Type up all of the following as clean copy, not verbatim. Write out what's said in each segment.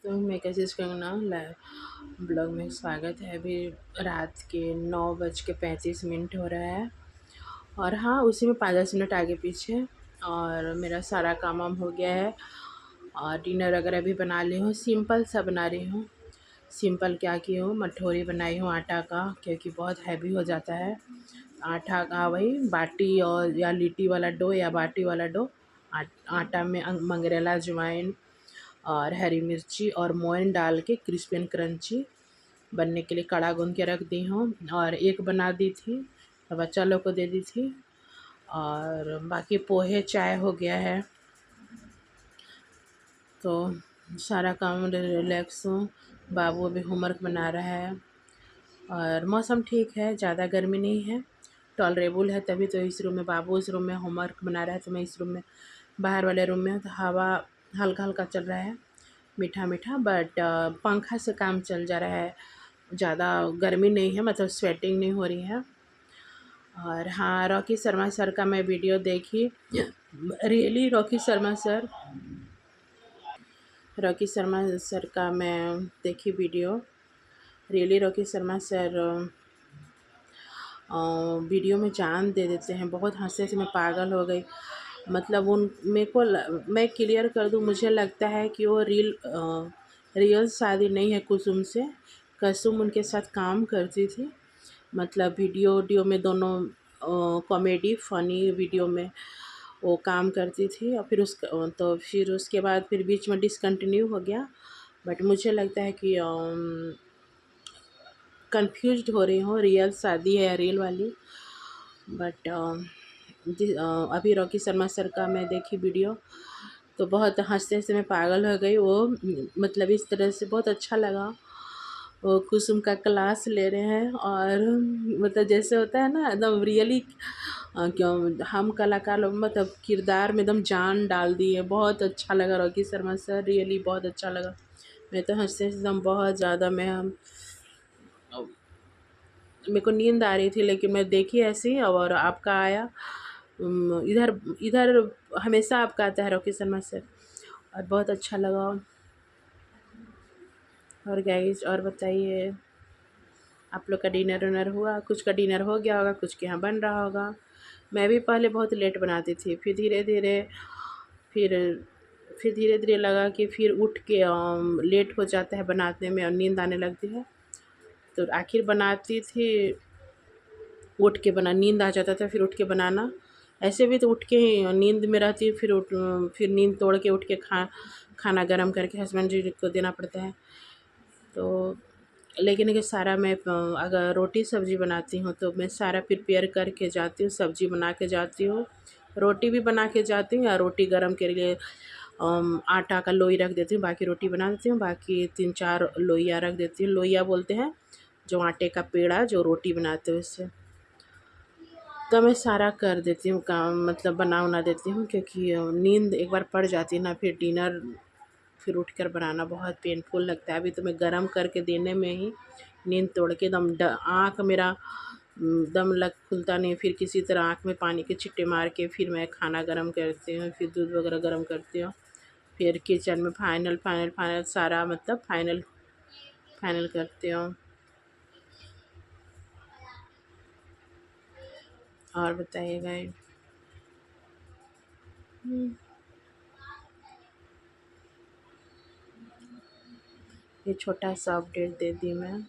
तो मैं कैसे कंगना ब्लॉग में स्वागत है। अभी रात के 9:35 हो रहा है और हाँ, उसी में 5-10 मिनट आगे पीछे और मेरा सारा काम वाम हो गया है। और डिनर वगैरह भी बना ली हूँ, सिंपल सा बना रही हूँ। सिंपल क्या की हूँ, मठोरी बनाई हूँ आटा का, क्योंकि बहुत हैवी हो जाता है आटा का। वही बाटी और या लिट्टी वाला डो या बाटी वाला डो, आटा में मंगरेला, अजवाइन और हरी मिर्ची और मोयन डाल के क्रिस्पी एंड क्रंची बनने के लिए कड़ा गूँध के रख दी हूँ। और एक बना दी थी तो बच्चा लोग को दे दी थी। और बाकी पोहे चाय हो गया है, तो सारा काम रिलैक्स हूँ। बाबू अभी होमवर्क बना रहा है और मौसम ठीक है, ज़्यादा गर्मी नहीं है, टॉलरेबल है। तभी तो इस रूम में, बाबू इस रूम में होमवर्क बना रहा है तो मैं इस रूम में, बाहर वाले रूम में हूँ। तो हवा हल्का हल्का चल रहा है, मीठा मीठा, बट पंखा से काम चल जा रहा है। ज़्यादा गर्मी नहीं है, मतलब स्वेटिंग नहीं हो रही है। और हाँ, रॉकी शर्मा सर का मैं वीडियो देखी, रियली रॉकी शर्मा सर का मैं देखी video. Really Rocky Sharma sir video में जान दे देते हैं। बहुत हंसने से मैं पागल हो गई। मतलब उन मेरे को मैं क्लियर कर दूँ, मुझे लगता है कि वो रियल शादी नहीं है कुसुम से। कुसुम उनके साथ काम करती थी, मतलब वीडियो में दोनों कॉमेडी फ़नी वीडियो में वो काम करती थी। और फिर उसके बाद फिर बीच में डिसकंटिन्यू हो गया। बट मुझे लगता है कि कंफ्यूज्ड हो रही हूँ, रियल शादी है या रियल वाली। बट अभी रॉकी शर्मा सर का मैं देखी वीडियो तो बहुत हंसते हंसते मैं पागल हो गई। वो मतलब इस तरह से बहुत अच्छा लगा। वो कुसुम का क्लास ले रहे हैं और मतलब जैसे होता है ना, एकदम रियली क्यों हम कलाकार लोग मतलब किरदार में एकदम जान डाल दिए। बहुत अच्छा लगा रॉकी शर्मा सर, रियली बहुत अच्छा लगा। मैं तो हंसते हंसते एकदम बहुत ज़्यादा, मेरे को नींद आ रही थी लेकिन मैं देखी ऐसे ही और आपका आया। इधर इधर हमेशा आपका आता है रॉकी शर्मा सर, और बहुत अच्छा लगा। और गाइस, और बताइए, आप लोग का डिनर विनर हुआ? कुछ का डिनर हो गया होगा, कुछ के यहाँ बन रहा होगा। मैं भी पहले बहुत लेट बनाती थी, फिर धीरे धीरे फिर फिर धीरे धीरे लगा कि फिर उठ के लेट हो जाता है बनाने में और नींद आने लगती है, तो आखिर बनाती थी उठ के बना, नींद आ जाता था फिर उठ के बनाना। ऐसे भी तो उठ के ही नींद में रहती है, फिर नींद तोड़ के उठ के खाना गरम करके हस्बैंड जी को देना पड़ता है। तो लेकिन ये सारा मैं अगर रोटी सब्ज़ी बनाती हूँ तो मैं सारा प्रिपेयर करके जाती हूँ, सब्ज़ी बना के जाती हूँ, रोटी भी बना के जाती हूँ। या रोटी गरम के लिए आटा का लोई रख देती हूँ, बाकी रोटी बना देती हूँ। बाकी 3-4 लोइयाँ रख देती हूँ, लोइया बोलते हैं जो आटे का पेड़ा जो रोटी बनाते हैं उससे। तो मैं सारा कर देती हूँ काम, मतलब बना उना देती हूँ, क्योंकि नींद एक बार पड़ जाती है ना, फिर डिनर फिर उठकर बनाना बहुत पेनफुल लगता है। अभी तो मैं गरम करके देने में ही नींद तोड़ के दम आँख मेरा दम लग खुलता नहीं। फिर किसी तरह आँख में पानी के छिट्टे मार के फिर मैं खाना गरम करती हूँ, फिर दूध वगैरह गरम करती हूँ, फिर किचन में फाइनल फाइनल फाइनल सारा मतलब फाइनल फाइनल करती हूँ। और बताइएगा। ये छोटा सा अपडेट दे दी मैं।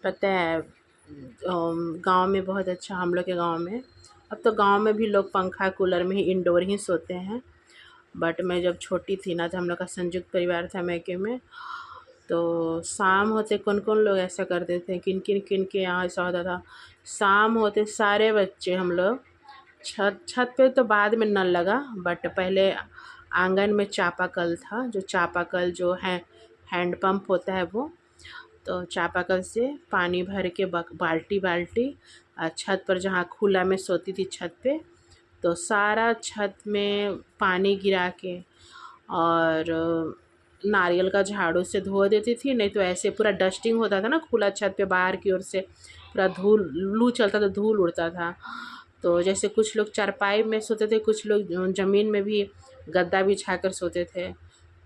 पता है गांव में बहुत अच्छा, हम लोग के गांव में, अब तो गांव में भी लोग पंखा कूलर में ही इंडोर ही सोते हैं। बट मैं जब छोटी थी ना, तो हम लोग का संयुक्त परिवार था मैके में, तो शाम होते कौन कौन लोग ऐसा करते थे, किन के यहाँ ऐसा होता था, शाम होते सारे बच्चे हम लोग छत छत पे तो बाद में नल लगा, बट पहले आंगन में चापाकल था, जो चापाकल जो है हैंडपम्प होता है वो, तो चापाकल से पानी भर के बाल्टी बाल्टी छत पर, जहाँ खुला में सोती थी छत पे, तो सारा छत में पानी गिरा के और नारियल का झाड़ू से धो देती थी। नहीं तो ऐसे पूरा डस्टिंग होता था ना खुला छत पे, बाहर की ओर से पूरा धूल लू चलता था, धूल उड़ता था, तो जैसे कुछ लोग चारपाई में सोते थे, कुछ लोग ज़मीन में भी गद्दा बिछा कर सोते थे।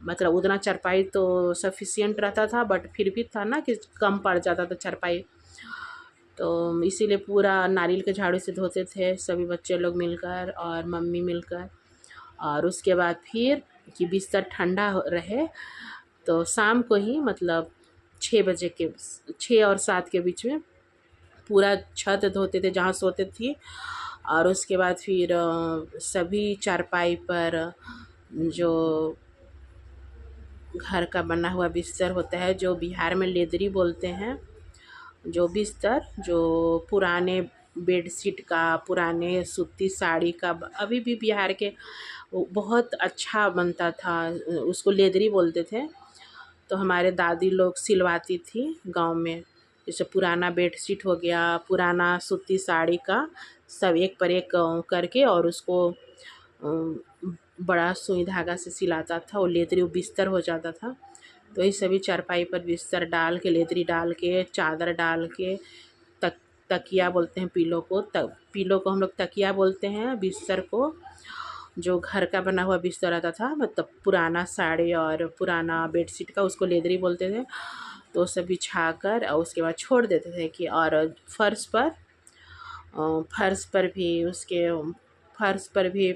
मतलब उतना चारपाई तो सफिशिएंट रहता था, बट फिर भी था ना कि कम पड़ जाता था चारपाई। तो इसीलिए पूरा नारियल के झाड़ू से धोते थे सभी बच्चे लोग मिलकर और मम्मी मिलकर। और उसके बाद फिर कि बिस्तर ठंडा रहे तो शाम को ही, मतलब 6 बजे के, 6 और 7 के बीच में पूरा छत धोते थे जहाँ सोते थी। और उसके बाद फिर सभी चारपाई पर जो घर का बना हुआ बिस्तर होता है, जो बिहार में लेदरी बोलते हैं, जो बिस्तर जो पुराने बेडशीट का, पुराने सूती साड़ी का, अभी भी बिहार के वो बहुत अच्छा बनता था, उसको लेदरी बोलते थे। तो हमारे दादी लोग सिलवाती थी गांव में। जैसे पुराना बेडशीट हो गया, पुराना सूती साड़ी का, सब एक पर एक करके और उसको बड़ा सुई धागा से सिलाता था, वो लेदरी वो बिस्तर हो जाता था। तो ये सभी चारपाई पर बिस्तर डाल के, लेदरी डाल के, चादर डाल के, तक तकिया बोलते हैं पीलो को, पीलो को हम लोग तकिया बोलते हैं, बिस्तर को जो घर का बना हुआ बिस्तर रहता था, मतलब पुराना साड़ी और पुराना बेडशीट का, उसको लेदरी बोलते थे। तो सब बिछा कर और उसके बाद छोड़ देते थे कि, और फर्श पर भी उसके फर्श पर भी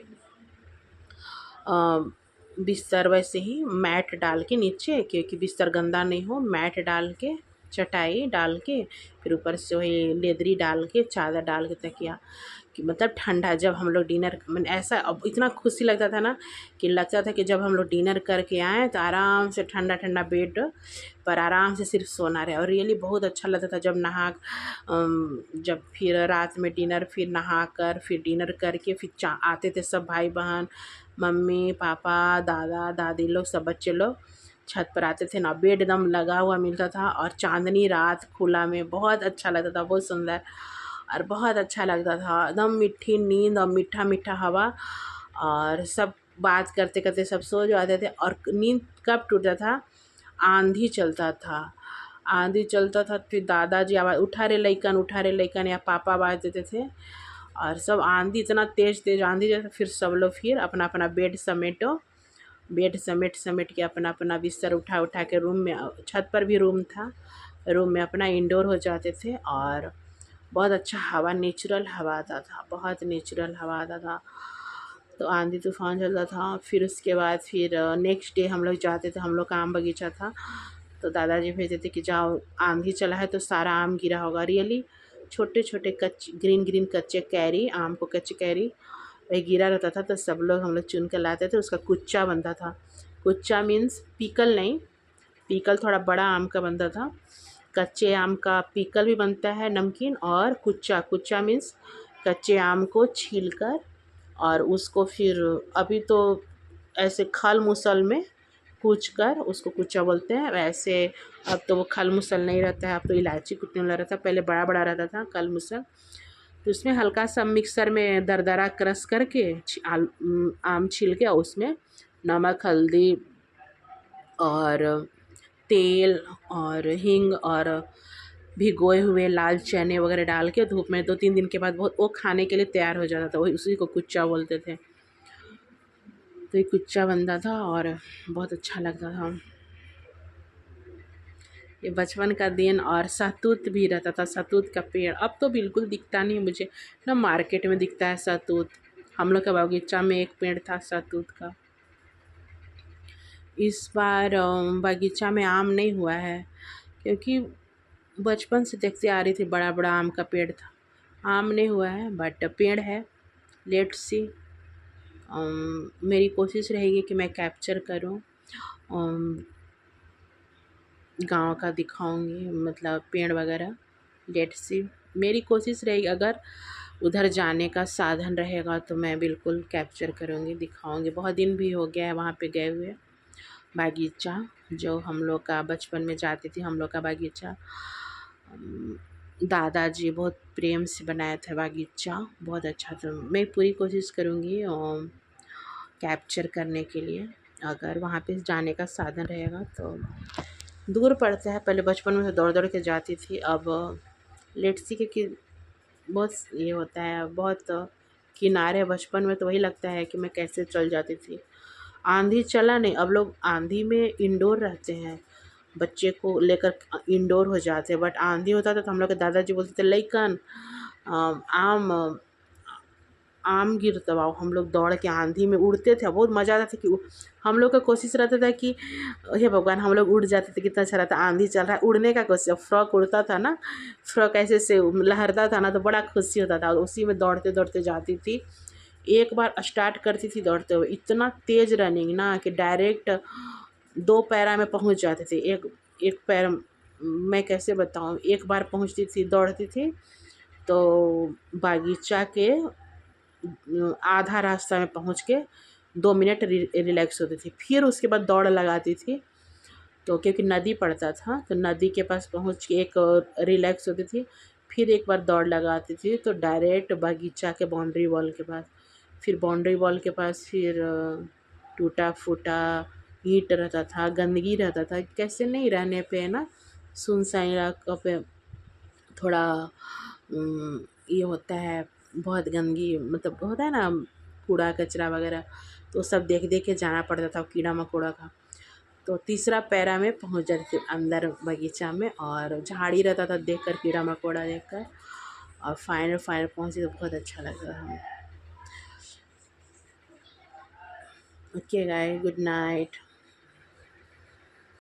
बिस्तर वैसे ही मैट डाल के नीचे, क्योंकि बिस्तर गंदा नहीं हो, मैट डाल के, चटाई डाल के, फिर ऊपर से वही लेदरी डाल के, चादर डाल के तकिया, कि मतलब ठंडा जब हम लोग डिनर, मैंने ऐसा अब इतना खुशी लगता था ना कि लगता था कि जब हम लोग डिनर करके आएँ तो आराम से ठंडा ठंडा बेड पर आराम से सिर्फ सोना रहे। और रियली बहुत अच्छा लगता था जब जब फिर रात में डिनर, फिर नहा कर फिर डिनर करके फिर आते थे सब भाई बहन, मम्मी पापा दादा दादी लोग, सब बच्चे लोग छत पर आते थे ना, बेड एकदम लगा हुआ मिलता था और चांदनी रात खुला में बहुत अच्छा लगता था, बहुत सुंदर और बहुत अच्छा लगता था। एकदम मीठी नींद और मीठा मीठा हवा, और सब बात करते करते सब सो जाते थे। और नींद कब टूटता था? आंधी चलता था, आंधी चलता था, फिर दादाजी आवाज़, उठा रे लइकन, उठा रे लइकन, या पापा आवाज़ देते थे। और सब आंधी, इतना तेज़ तेज़ आंधी जैसे, फिर सब लोग फिर अपना अपना बेड समेटो, बेड समेट समेट के अपना अपना बिस्तर उठा उठा के रूम में, छत पर भी रूम था, रूम में अपना इंडोर हो जाते थे। और बहुत अच्छा हवा, नेचुरल हवा आता था, बहुत नेचुरल हवा आता था। तो आंधी तूफ़ान चलता था। फिर उसके बाद फिर नेक्स्ट डे हम लोग जाते थे, हम लोग का आम बगीचा था, तो दादाजी भेजते थे कि जाओ, आंधी चला है तो सारा आम गिरा होगा। रियली छोटे छोटे कच्चे ग्रीन ग्रीन कच्चे कैरी, आम को कच्चे कैरी वही गिरा रहता था, तो सब लोग हम लोग चुन कर लाते थे, उसका कुच्चा बनता था। कुच्चा मीन्स पीकल नहीं, पीकल थोड़ा बड़ा आम का बनता था। कच्चे आम का पीकल भी बनता है नमकीन, और कुच्चा, कुच्चा मीन्स कच्चे आम को छीलकर और उसको फिर, अभी तो ऐसे खल मूसल में कूच कर उसको कुच्चा बोलते हैं। वैसे अब तो वो खल मूसल नहीं रहता है, अब तो इलायची कूटने वाला रहता है, पहले बड़ा बड़ा रहता था खल मूसल। तो उसमें हल्का सा मिक्सर में दरदरा क्रश करके आम छील के, और उसमें नमक हल्दी और तेल और हींग और भिगोए हुए लाल चने वगैरह डाल के धूप में 2-3 दिन के बाद बहुत वो खाने के लिए तैयार हो जाता था, वही उसी को कुच्चा बोलते थे। तो ये कुच्चा बनता था और बहुत अच्छा लगता था। ये बचपन का दिन। और सहतूत भी रहता था, सहतूत का पेड़ अब तो बिल्कुल दिखता नहीं मुझे ना, मार्केट में दिखता है सहतूत। हम लोग के बगीचा में एक पेड़ था सहतूत का। इस बार बगीचा में आम नहीं हुआ है, क्योंकि बचपन से देखते आ रही थी बड़ा बड़ा आम का पेड़ था, आम नहीं हुआ है, बट पेड़ है। लेट्स सी, मेरी कोशिश रहेगी कि मैं कैप्चर करूं, गांव का दिखाऊंगी, मतलब पेड़ वगैरह। लेट्स सी, मेरी कोशिश रहेगी, अगर उधर जाने का साधन रहेगा तो मैं बिल्कुल कैप्चर करूंगी, दिखाऊंगी। बहुत दिन भी हो गया है वहाँ पे गए हुए। बागीचा जो हम लोग का बचपन में जाती थी, हम लोग का बागीचा, दादाजी बहुत प्रेम से बनाया था बागीचा, बहुत अच्छा था। मैं पूरी कोशिश करूँगी कैप्चर करने के लिए, अगर वहाँ पे जाने का साधन रहेगा तो। दूर पड़ता है, पहले बचपन में तो दौड़ दौड़ के जाती थी, अब लेट्स सी कि बहुत ये होता है, बहुत किनारे बचपन में तो वही लगता है कि मैं कैसे चल जाती थी। आंधी चला नहीं, अब लोग आंधी में इंडोर रहते हैं, बच्चे को लेकर इंडोर हो जाते हैं। बट आंधी होता था तो हम लोग के दादाजी बोलते थे लइकन आम आम गिर दबाओ, हम लोग दौड़ के आंधी में उड़ते थे, बहुत मज़ा आता था कि हम लोग का कोशिश रहता था कि हे भगवान हम लोग उड़ जाते थे, कितना अच्छा रहता, आंधी चल रहा है उड़ने का कोशिश। फ्रॉक उड़ता था ना, फ्रॉक ऐसे से लहरता था ना, तो बड़ा खुशी होता था, और उसी में दौड़ते दौड़ते जाती थी। एक बार स्टार्ट करती थी दौड़ते हुए, इतना तेज़ रनिंग ना कि डायरेक्ट 2 पैरा में पहुँच जाते थे। एक एक पैर मैं कैसे बताऊँ, एक बार पहुँचती थी, दौड़ती थी तो बागीचा के आधा रास्ता में पहुँच के 2 मिनट रिलैक्स होती थी, फिर उसके बाद दौड़ लगाती थी। तो क्योंकि नदी पड़ता था तो नदी के पास पहुँच के एक रिलैक्स होती थी, फिर एक बार दौड़ लगाती थी तो डायरेक्ट बागीचा के बाउंड्री वॉल के पास, फिर बाउंड्री वॉल के पास फिर टूटा-फूटा ईंट रहता था, गंदगी रहता था, कैसे नहीं रहने पे ना सुनसान इलाका पे थोड़ा ये होता है, बहुत गंदगी मतलब होता है ना, कूड़ा कचरा वगैरह, तो सब देख देख के जाना पड़ता था कीड़ा मकोड़ा का। तो तीसरा पैरा में पहुंच जाती थी अंदर बगीचा में, और झाड़ी रहता था देख कर, कीड़ा मकोड़ा देख कर, और फाइनल फाइनल पहुंची तो बहुत अच्छा लगा हमें। Okay guys, good night.